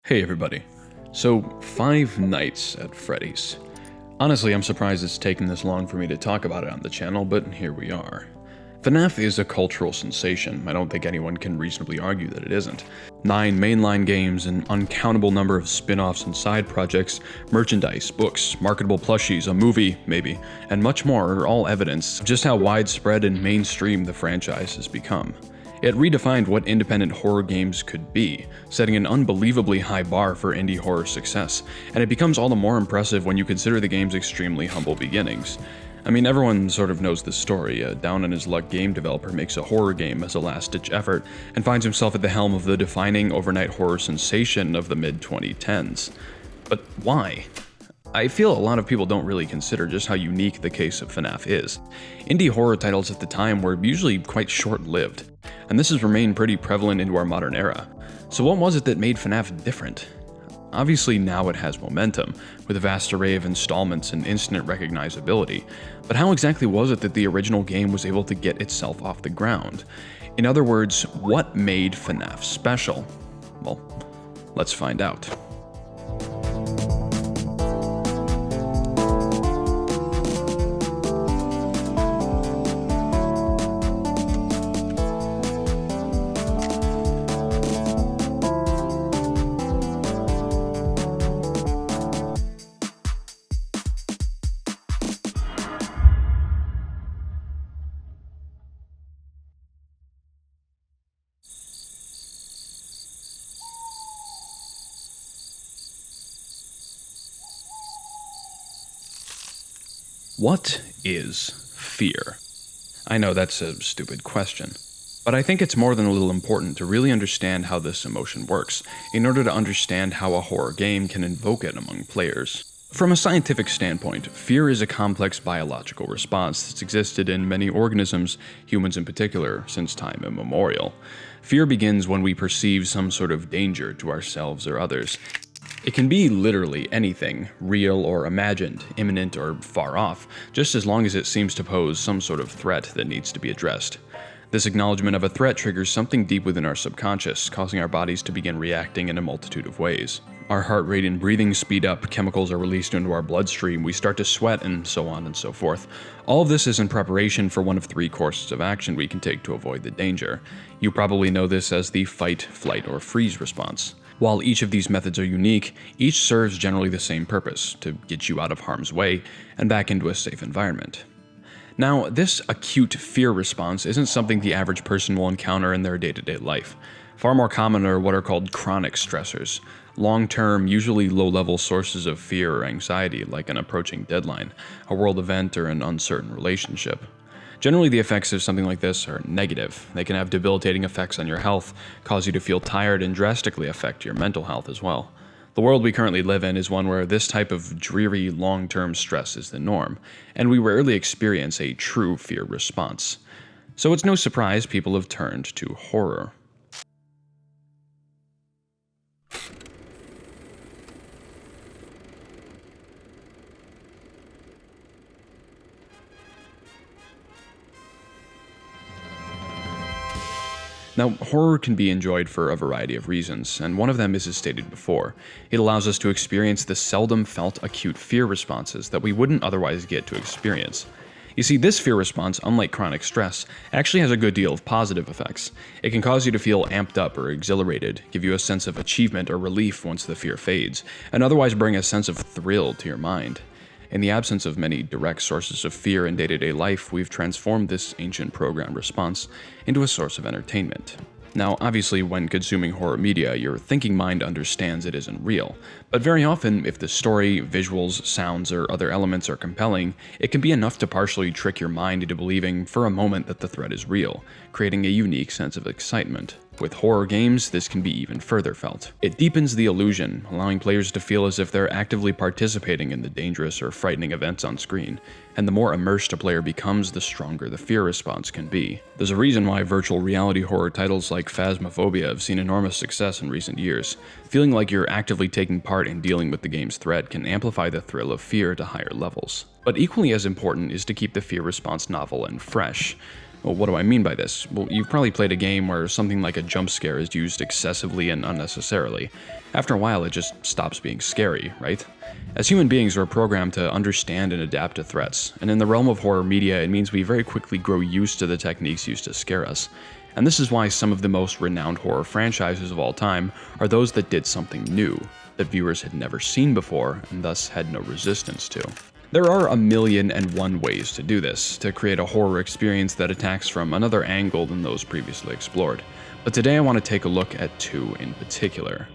Hey everybody. So, Five Nights at Freddy's. Honestly, I'm surprised it's taken this long for me to talk about it on the channel, but here we are. FNaF is a cultural sensation. I don't think anyone can reasonably argue that it isn't. 9 mainline games, an uncountable number of spin-offs and side projects, merchandise, books, marketable plushies, a movie, maybe, and much more are all evidence of just how widespread and mainstream the franchise has become. It redefined what independent horror games could be, setting an unbelievably high bar for indie horror success, and it becomes all the more impressive when you consider the game's extremely humble beginnings. I mean, everyone sort of knows the story. A down-on-his-luck game developer makes a horror game as a last-ditch effort, and finds himself at the helm of the defining overnight horror sensation of the mid-2010s. But why? I feel a lot of people don't really consider just how unique the case of FNaF is. Indie horror titles at the time were usually quite short-lived, and this has remained pretty prevalent into our modern era. So what was it that made FNaF different? Obviously now it has momentum, with a vast array of installments and instant recognizability, but how exactly was it that the original game was able to get itself off the ground? In other words, what made FNaF special? Well, let's find out. What is fear? I know that's a stupid question, but I think it's more than a little important to really understand how this emotion works, in order to understand how a horror game can invoke it among players. From a scientific standpoint, fear is a complex biological response that's existed in many organisms, humans in particular, since time immemorial. Fear begins when we perceive some sort of danger to ourselves or others. It can be literally anything, real or imagined, imminent or far off, just as long as it seems to pose some sort of threat that needs to be addressed. This acknowledgement of a threat triggers something deep within our subconscious, causing our bodies to begin reacting in a multitude of ways. Our heart rate and breathing speed up, chemicals are released into our bloodstream, we start to sweat, and so on and so forth. All of this is in preparation for one of 3 courses of action we can take to avoid the danger. You probably know this as the fight, flight, or freeze response. While each of these methods are unique, each serves generally the same purpose, to get you out of harm's way and back into a safe environment. Now, this acute fear response isn't something the average person will encounter in their day-to-day life. Far more common are what are called chronic stressors, long-term, usually low-level sources of fear or anxiety like an approaching deadline, a world event, or an uncertain relationship. Generally, the effects of something like this are negative. They can have debilitating effects on your health, cause you to feel tired, and drastically affect your mental health as well. The world we currently live in is one where this type of dreary, long-term stress is the norm, and we rarely experience a true fear response. So it's no surprise people have turned to horror. Now, horror can be enjoyed for a variety of reasons, and one of them is as stated before. It allows us to experience the seldom felt acute fear responses that we wouldn't otherwise get to experience. You see, this fear response, unlike chronic stress, actually has a good deal of positive effects. It can cause you to feel amped up or exhilarated, give you a sense of achievement or relief once the fear fades, and otherwise bring a sense of thrill to your mind. In the absence of many direct sources of fear in day-to-day life, we've transformed this ancient programmed response into a source of entertainment. Now, obviously, when consuming horror media, your thinking mind understands it isn't real, but very often, if the story, visuals, sounds, or other elements are compelling, it can be enough to partially trick your mind into believing for a moment that the threat is real, creating a unique sense of excitement. With horror games, this can be even further felt. It deepens the illusion, allowing players to feel as if they're actively participating in the dangerous or frightening events on screen, and the more immersed a player becomes, the stronger the fear response can be. There's a reason why virtual reality horror titles like Phasmophobia have seen enormous success in recent years. Feeling like you're actively taking part in dealing with the game's threat can amplify the thrill of fear to higher levels. But equally as important is to keep the fear response novel and fresh. Well, what do I mean by this? Well, you've probably played a game where something like a jump scare is used excessively and unnecessarily. After a while, it just stops being scary, right? As human beings, we're programmed to understand and adapt to threats, and in the realm of horror media, it means we very quickly grow used to the techniques used to scare us. And this is why some of the most renowned horror franchises of all time are those that did something new, that viewers had never seen before, and thus had no resistance to. There are 1,000,001 ways to do this, to create a horror experience that attacks from another angle than those previously explored. But today I want to take a look at two in particular.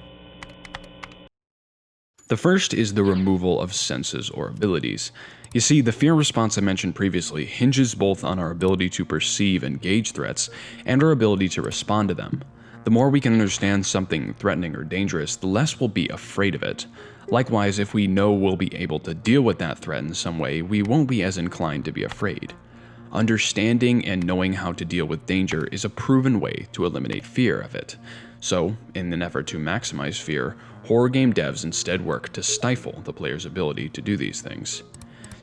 The first is the removal of senses or abilities. You see, the fear response I mentioned previously hinges both on our ability to perceive and gauge threats, and our ability to respond to them. The more we can understand something threatening or dangerous, the less we'll be afraid of it. Likewise, if we know we'll be able to deal with that threat in some way, we won't be as inclined to be afraid. Understanding and knowing how to deal with danger is a proven way to eliminate fear of it. So, in an effort to maximize fear, horror game devs instead work to stifle the player's ability to do these things.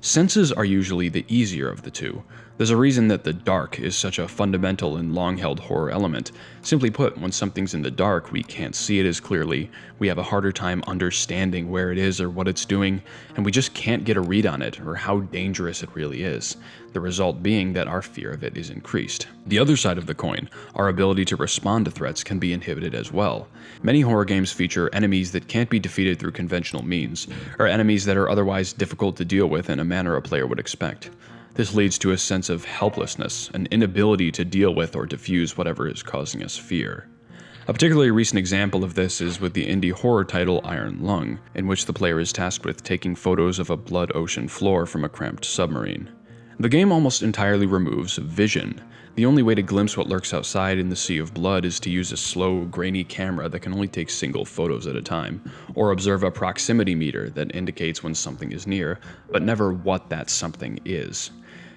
Senses are usually the easier of the two. There's a reason that the dark is such a fundamental and long-held horror element. Simply put, when something's in the dark, we can't see it as clearly, we have a harder time understanding where it is or what it's doing, and we just can't get a read on it or how dangerous it really is. The result being that our fear of it is increased. The other side of the coin, our ability to respond to threats, can be inhibited as well. Many horror games feature enemies that can't be defeated through conventional means, or enemies that are otherwise difficult to deal with in a manner a player would expect. This leads to a sense of helplessness, an inability to deal with or diffuse whatever is causing us fear. A particularly recent example of this is with the indie horror title Iron Lung, in which the player is tasked with taking photos of a blood ocean floor from a cramped submarine. The game almost entirely removes vision. The only way to glimpse what lurks outside in the sea of blood is to use a slow, grainy camera that can only take single photos at a time, or observe a proximity meter that indicates when something is near, but never what that something is.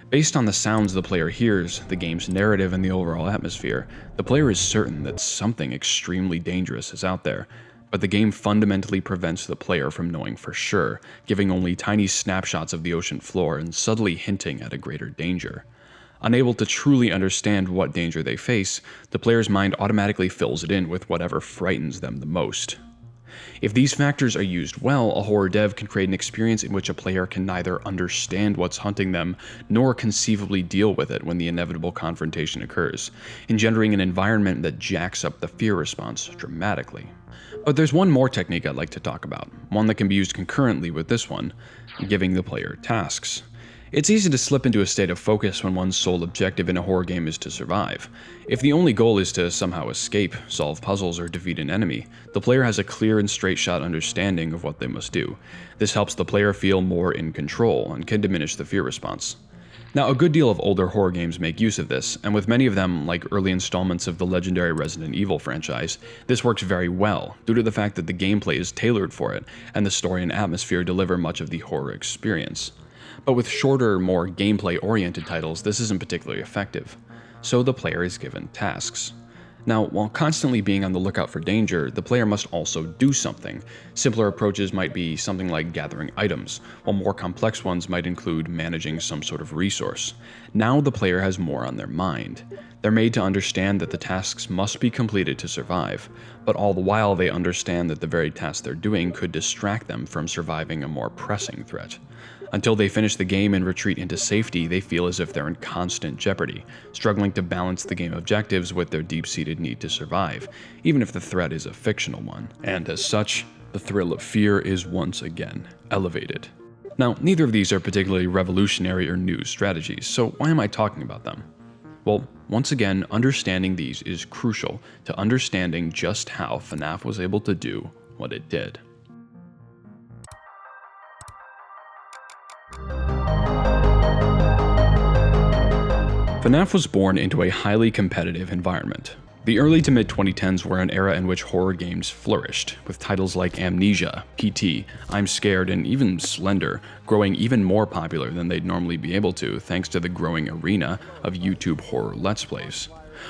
Based on the sounds the player hears, the game's narrative, and the overall atmosphere, the player is certain that something extremely dangerous is out there, but the game fundamentally prevents the player from knowing for sure, giving only tiny snapshots of the ocean floor and subtly hinting at a greater danger. Unable to truly understand what danger they face, the player's mind automatically fills it in with whatever frightens them the most. If these factors are used well, a horror dev can create an experience in which a player can neither understand what's hunting them, nor conceivably deal with it when the inevitable confrontation occurs, engendering an environment that jacks up the fear response dramatically. But there's one more technique I'd like to talk about, one that can be used concurrently with this one, giving the player tasks. It's easy to slip into a state of focus when one's sole objective in a horror game is to survive. If the only goal is to somehow escape, solve puzzles, or defeat an enemy, the player has a clear and straight-shot understanding of what they must do. This helps the player feel more in control and can diminish the fear response. Now, a good deal of older horror games make use of this, and with many of them, like early installments of the legendary Resident Evil franchise, this works very well, due to the fact that the gameplay is tailored for it, and the story and atmosphere deliver much of the horror experience. But with shorter, more gameplay-oriented titles, this isn't particularly effective. So the player is given tasks. Now, while constantly being on the lookout for danger, the player must also do something. Simpler approaches might be something like gathering items, while more complex ones might include managing some sort of resource. Now the player has more on their mind. They're made to understand that the tasks must be completed to survive, but all the while they understand that the very task they're doing could distract them from surviving a more pressing threat. Until they finish the game and retreat into safety, they feel as if they're in constant jeopardy, struggling to balance the game objectives with their deep-seated need to survive, even if the threat is a fictional one. And as such, the thrill of fear is once again elevated. Now, neither of these are particularly revolutionary or new strategies, so why am I talking about them? Well, once again, understanding these is crucial to understanding just how FNaF was able to do what it did. FNaF was born into a highly competitive environment. The early to mid-2010s were an era in which horror games flourished, with titles like Amnesia, PT, I'm Scared, and even Slender growing even more popular than they'd normally be able to thanks to the growing arena of YouTube horror Let's Plays.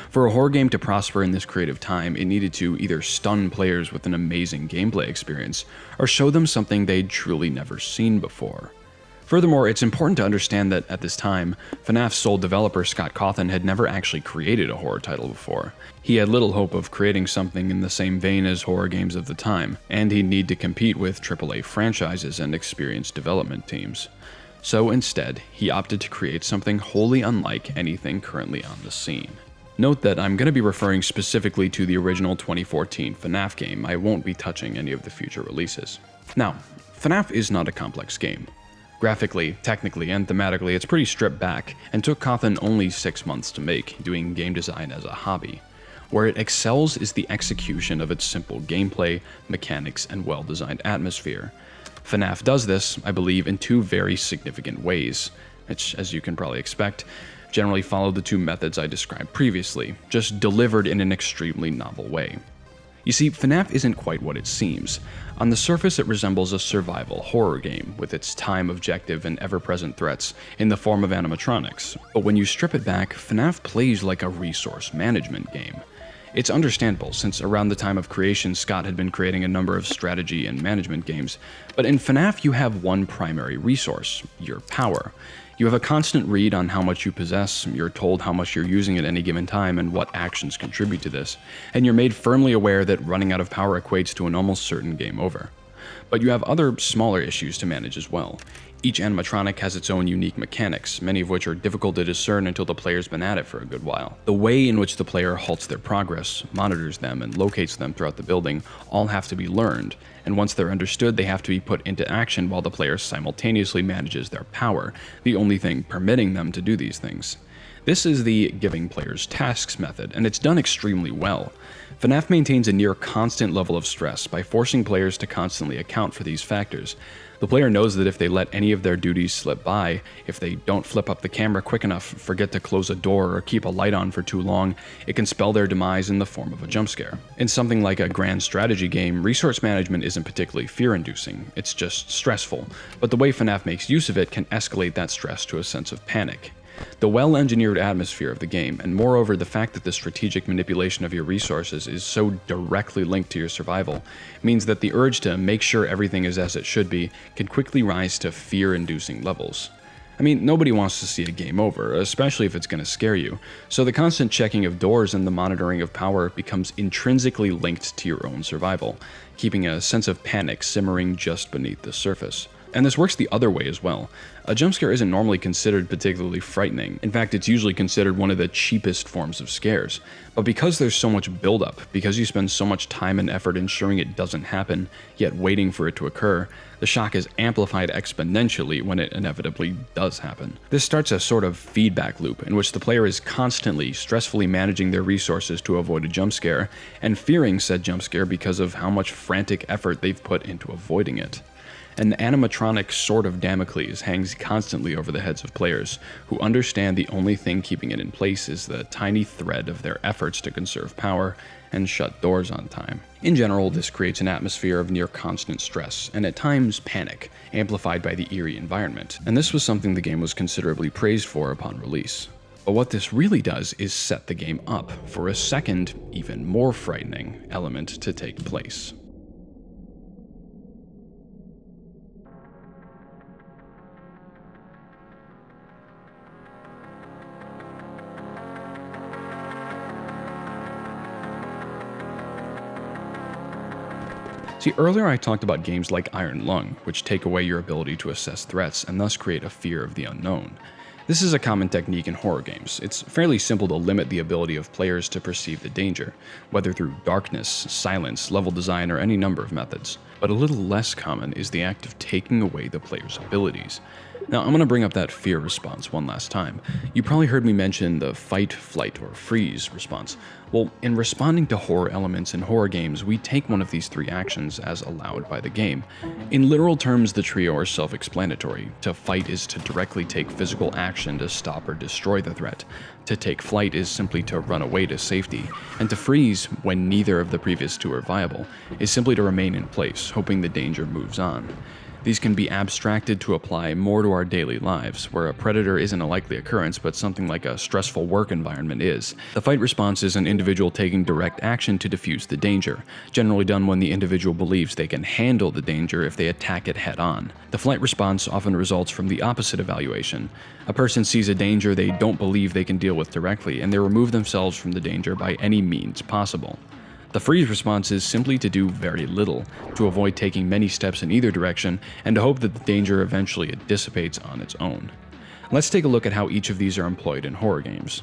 For a horror game to prosper in this creative time, it needed to either stun players with an amazing gameplay experience, or show them something they'd truly never seen before. Furthermore, it's important to understand that at this time, FNAF's sole developer Scott Cawthon had never actually created a horror title before. He had little hope of creating something in the same vein as horror games of the time, and he'd need to compete with AAA franchises and experienced development teams. So instead, he opted to create something wholly unlike anything currently on the scene. Note that I'm going to be referring specifically to the original 2014 FNAF game. I won't be touching any of the future releases. Now, FNAF is not a complex game. Graphically, technically, and thematically, it's pretty stripped back, and took Cawthon only 6 months to make, doing game design as a hobby. Where it excels is the execution of its simple gameplay, mechanics, and well-designed atmosphere. FNAF does this, I believe, in two very significant ways, which, as you can probably expect, generally follow the two methods I described previously, just delivered in an extremely novel way. You see, FNAF isn't quite what it seems. On the surface, it resembles a survival horror game, with its time objective and ever-present threats in the form of animatronics. But when you strip it back, FNAF plays like a resource management game. It's understandable, since around the time of creation, Scott had been creating a number of strategy and management games, but in FNAF you have one primary resource, your power. You have a constant read on how much you possess, you're told how much you're using at any given time and what actions contribute to this, and you're made firmly aware that running out of power equates to an almost certain game over. But you have other smaller issues to manage as well. Each animatronic has its own unique mechanics, many of which are difficult to discern until the player's been at it for a good while. The way in which the player halts their progress, monitors them, and locates them throughout the building all have to be learned, and once they're understood, they have to be put into action while the player simultaneously manages their power, the only thing permitting them to do these things. This is the giving players tasks method, and it's done extremely well. FNAF maintains a near constant level of stress by forcing players to constantly account for these factors. The player knows that if they let any of their duties slip by, if they don't flip up the camera quick enough, forget to close a door, or keep a light on for too long, it can spell their demise in the form of a jump scare. In something like a grand strategy game, resource management isn't particularly fear-inducing, it's just stressful, but the way FNAF makes use of it can escalate that stress to a sense of panic. The well-engineered atmosphere of the game, and moreover the fact that the strategic manipulation of your resources is so directly linked to your survival, means that the urge to make sure everything is as it should be can quickly rise to fear-inducing levels. I mean, nobody wants to see a game over, especially if it's going to scare you, so the constant checking of doors and the monitoring of power becomes intrinsically linked to your own survival, keeping a sense of panic simmering just beneath the surface. And this works the other way as well. A jump scare isn't normally considered particularly frightening. In fact, it's usually considered one of the cheapest forms of scares. But because there's so much buildup, because you spend so much time and effort ensuring it doesn't happen, yet waiting for it to occur, the shock is amplified exponentially when it inevitably does happen. This starts a sort of feedback loop in which the player is constantly, stressfully managing their resources to avoid a jump scare, and fearing said jump scare because of how much frantic effort they've put into avoiding it. An animatronic sword of Damocles hangs constantly over the heads of players, who understand the only thing keeping it in place is the tiny thread of their efforts to conserve power and shut doors on time. In general, this creates an atmosphere of near constant stress, and at times panic, amplified by the eerie environment, and this was something the game was considerably praised for upon release. But what this really does is set the game up for a second, even more frightening element to take place. See, earlier I talked about games like Iron Lung, which take away your ability to assess threats and thus create a fear of the unknown. This is a common technique in horror games. It's fairly simple to limit the ability of players to perceive the danger, whether through darkness, silence, level design, or any number of methods. But a little less common is the act of taking away the player's abilities. Now, I'm going to bring up that fear response one last time. You probably heard me mention the fight, flight, or freeze response. Well, in responding to horror elements in horror games, we take one of these three actions as allowed by the game. In literal terms, the trio are self-explanatory. To fight is to directly take physical action to stop or destroy the threat. To take flight is simply to run away to safety. And to freeze, when neither of the previous two are viable, is simply to remain in place, hoping the danger moves on. These can be abstracted to apply more to our daily lives, where a predator isn't a likely occurrence, but something like a stressful work environment is. The fight response is an individual taking direct action to defuse the danger, generally done when the individual believes they can handle the danger if they attack it head on. The flight response often results from the opposite evaluation. A person sees a danger they don't believe they can deal with directly, and they remove themselves from the danger by any means possible. The freeze response is simply to do very little, to avoid taking many steps in either direction, and to hope that the danger eventually dissipates on its own. Let's take a look at how each of these are employed in horror games.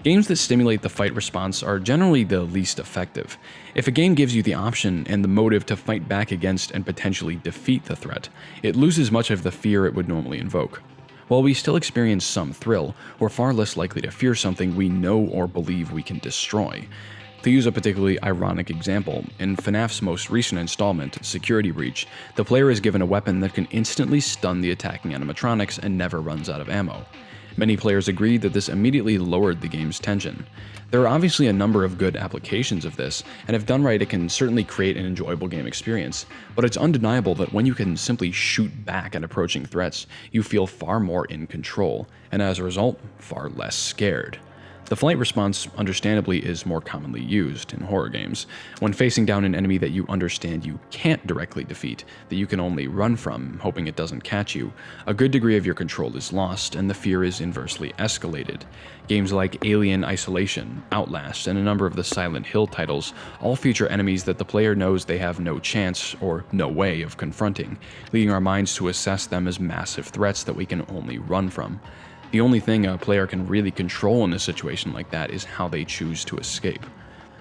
Games that stimulate the fight response are generally the least effective. If a game gives you the option and the motive to fight back against and potentially defeat the threat, it loses much of the fear it would normally invoke. While we still experience some thrill, we're far less likely to fear something we know or believe we can destroy. To use a particularly ironic example, in FNaF's most recent installment, Security Breach, the player is given a weapon that can instantly stun the attacking animatronics and never runs out of ammo. Many players agreed that this immediately lowered the game's tension. There are obviously a number of good applications of this, and if done right it can certainly create an enjoyable game experience, but it's undeniable that when you can simply shoot back at approaching threats, you feel far more in control, and as a result, far less scared. The flight response, understandably, is more commonly used in horror games. When facing down an enemy that you understand you can't directly defeat, that you can only run from, hoping it doesn't catch you, a good degree of your control is lost, and the fear is inversely escalated. Games like Alien Isolation, Outlast, and a number of the Silent Hill titles all feature enemies that the player knows they have no chance or no way of confronting, leading our minds to assess them as massive threats that we can only run from. The only thing a player can really control in a situation like that is how they choose to escape.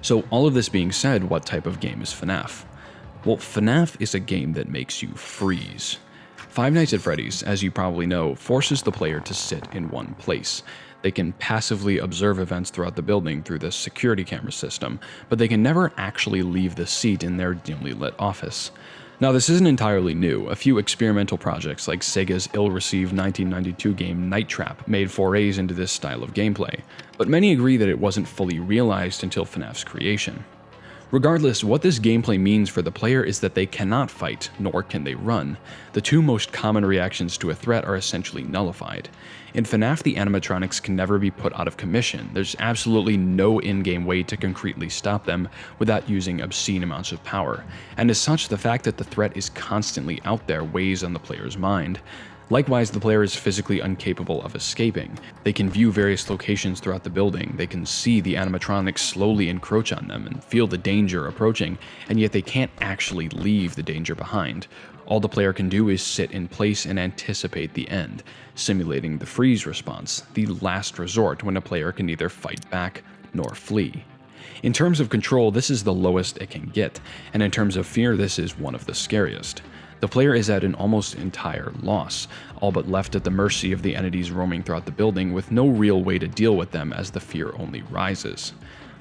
So all of this being said, what type of game is FNaF? Well, FNaF is a game that makes you freeze. Five Nights at Freddy's, as you probably know, forces the player to sit in one place. They can passively observe events throughout the building through the security camera system, but they can never actually leave the seat in their dimly lit office. Now, this isn't entirely new. A few experimental projects like Sega's ill-received 1992 game Night Trap made forays into this style of gameplay, but many agree that it wasn't fully realized until FNaF's creation. Regardless, what this gameplay means for the player is that they cannot fight, nor can they run. The two most common reactions to a threat are essentially nullified. In FNaF, the animatronics can never be put out of commission. There's absolutely no in-game way to concretely stop them without using obscene amounts of power, and as such, the fact that the threat is constantly out there weighs on the player's mind. Likewise, the player is physically incapable of escaping. They can view various locations throughout the building, they can see the animatronics slowly encroach on them and feel the danger approaching, and yet they can't actually leave the danger behind. All the player can do is sit in place and anticipate the end, simulating the freeze response, the last resort when a player can neither fight back nor flee. In terms of control, this is the lowest it can get, and in terms of fear, this is one of the scariest. The player is at an almost entire loss, all but left at the mercy of the entities roaming throughout the building with no real way to deal with them as the fear only rises.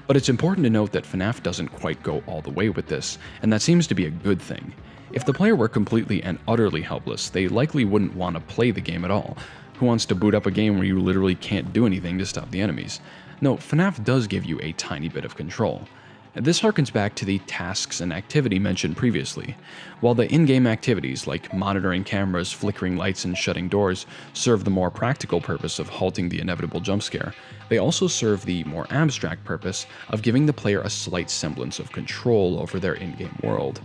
But it's important to note that FNaF doesn't quite go all the way with this, and that seems to be a good thing. If the player were completely and utterly helpless, they likely wouldn't want to play the game at all. Who wants to boot up a game where you literally can't do anything to stop the enemies? No, FNaF does give you a tiny bit of control. This harkens back to the tasks and activity mentioned previously. While the in-game activities like monitoring cameras, flickering lights, and shutting doors serve the more practical purpose of halting the inevitable jump scare, they also serve the more abstract purpose of giving the player a slight semblance of control over their in-game world.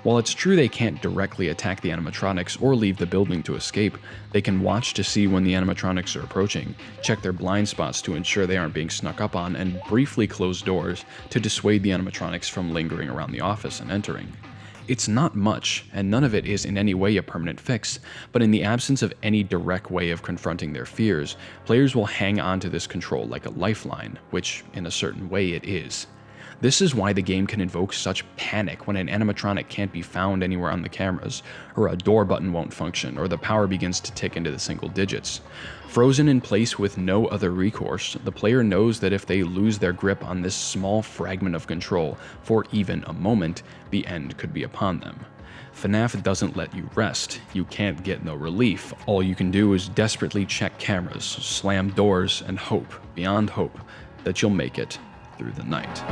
While it's true they can't directly attack the animatronics or leave the building to escape, they can watch to see when the animatronics are approaching, check their blind spots to ensure they aren't being snuck up on, and briefly close doors to dissuade the animatronics from lingering around the office and entering. It's not much, and none of it is in any way a permanent fix, but in the absence of any direct way of confronting their fears, players will hang on to this control like a lifeline, which in a certain way it is. This is why the game can invoke such panic when an animatronic can't be found anywhere on the cameras, or a door button won't function, or the power begins to tick into the single digits. Frozen in place with no other recourse, the player knows that if they lose their grip on this small fragment of control for even a moment, the end could be upon them. FNaF doesn't let you rest. You can't get no relief. All you can do is desperately check cameras, slam doors, and hope, beyond hope, that you'll make it through the night.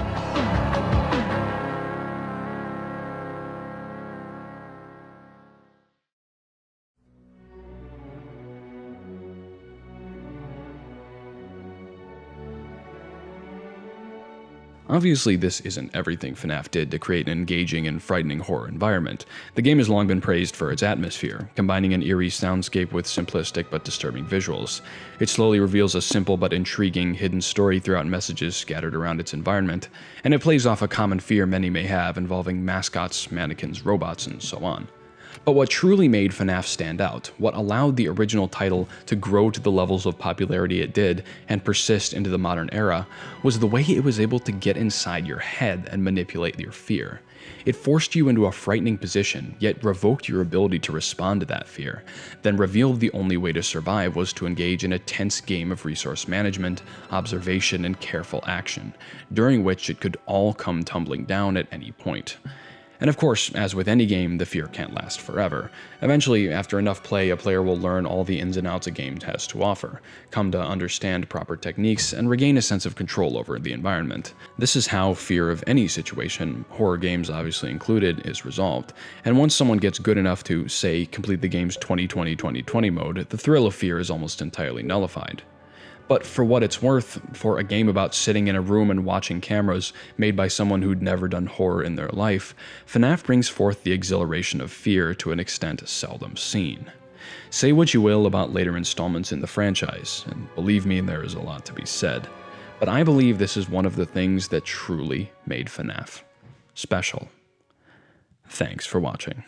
Obviously, this isn't everything FNaF did to create an engaging and frightening horror environment. The game has long been praised for its atmosphere, combining an eerie soundscape with simplistic but disturbing visuals. It slowly reveals a simple but intriguing hidden story throughout messages scattered around its environment, and it plays off a common fear many may have involving mascots, mannequins, robots, and so on. But what truly made FNaF stand out, what allowed the original title to grow to the levels of popularity it did and persist into the modern era, was the way it was able to get inside your head and manipulate your fear. It forced you into a frightening position, yet revoked your ability to respond to that fear, then revealed the only way to survive was to engage in a tense game of resource management, observation, and careful action, during which it could all come tumbling down at any point. And of course, as with any game, the fear can't last forever. Eventually, after enough play, a player will learn all the ins and outs a game has to offer, come to understand proper techniques, and regain a sense of control over the environment. This is how fear of any situation, horror games obviously included, is resolved. And once someone gets good enough to, say, complete the game's 2020-2020 mode, the thrill of fear is almost entirely nullified. But for what it's worth, for a game about sitting in a room and watching cameras made by someone who'd never done horror in their life, FNaF brings forth the exhilaration of fear to an extent seldom seen. Say what you will about later installments in the franchise, and believe me, there is a lot to be said, but I believe this is one of the things that truly made FNaF special. Thanks for watching.